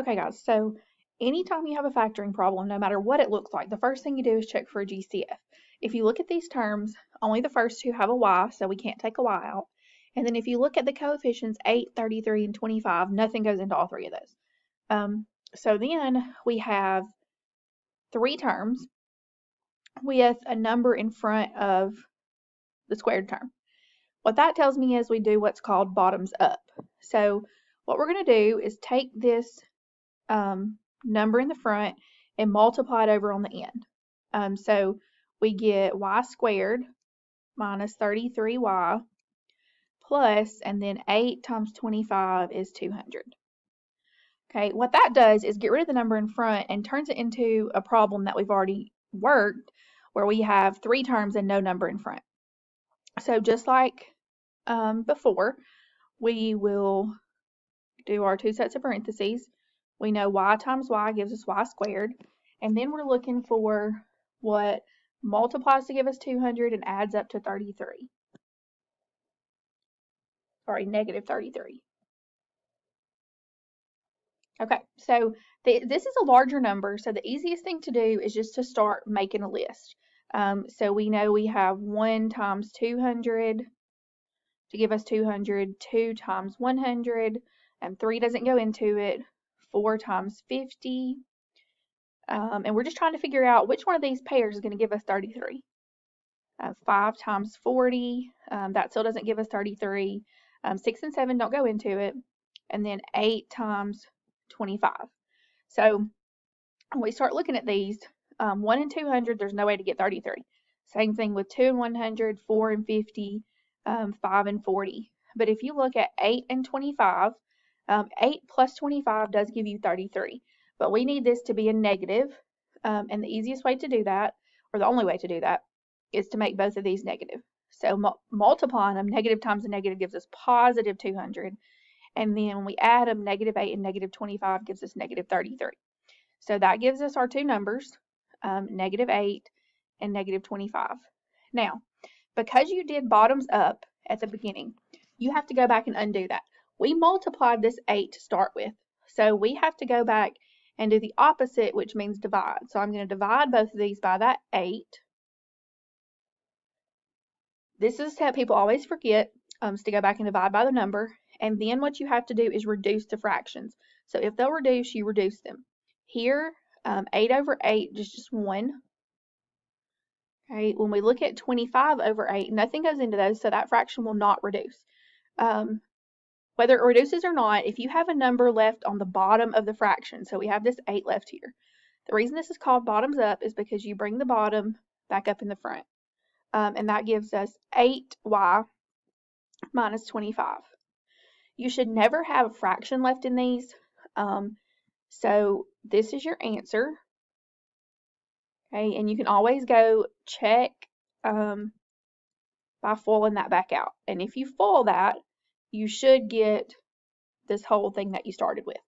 Okay, guys, so anytime you have a factoring problem, no matter what it looks like, the first thing you do is check for a GCF. If you look at these terms, only the first two have a y, so we can't take a y out. And then if you look at the coefficients 8, 33, and 25, nothing goes into all three of those. So then we have three terms with a number in front of the squared term. What that tells me is we do what's called bottoms up. So what we're going to do is take this number in the front and multiply it over on the end. So we get y squared minus 33y plus, and then 8 times 25 is 200. Okay, what that does is get rid of the number in front and turns it into a problem that we've already worked where we have three terms and no number in front. So just like before, we will do our two sets of parentheses. We know y times y gives us y squared, and then we're looking for what multiplies to give us 200 and adds up to 33. Sorry, negative 33. Okay, so this is a larger number, so the easiest thing to do is just to start making a list. So we know we have 1 times 200 to give us 200, 2 times 100, and 3 doesn't go into it, 4 times 50, and we're just trying to figure out which one of these pairs is going to give us 33. 5 times 40, that still doesn't give us 33. 6 and 7 don't go into it, and then 8 times 25. So when we start looking at these, 1 and 200, there's no way to get 33. Same thing with 2 and 100, 4 and 50, 5 and 40. But if you look at 8 and 25, 8 plus 25 does give you 33. But we need this to be a negative, and the easiest way to do that, or the only way to do that, is to make both of these negative. So multiplying them, negative times a negative gives us positive 200. And then when we add them, negative 8 and negative 25 gives us negative 33. So that gives us our two numbers, negative 8 and negative 25. Now, because you did bottoms up at the beginning, you have to go back and undo that. We multiplied this 8 to start with, so we have to go back and do the opposite, which means divide. So I'm going to divide both of these by that 8. This is a step people always forget, is to go back and divide by the number. And then what you have to do is reduce the fractions. So if they'll reduce, you reduce them. Here, 8 over 8 is just 1. Okay, when we look at 25 over 8, nothing goes into those, so that fraction will not reduce. Whether it reduces or not, if you have a number left on the bottom of the fraction, so we have this 8 left here. The reason this is called bottoms up is because you bring the bottom back up in the front. And that gives us 8y minus 25. You should never have a fraction left in these. So this is your answer. Okay, and you can always go check by foiling that back out. And if you foil that, you should get this whole thing that you started with.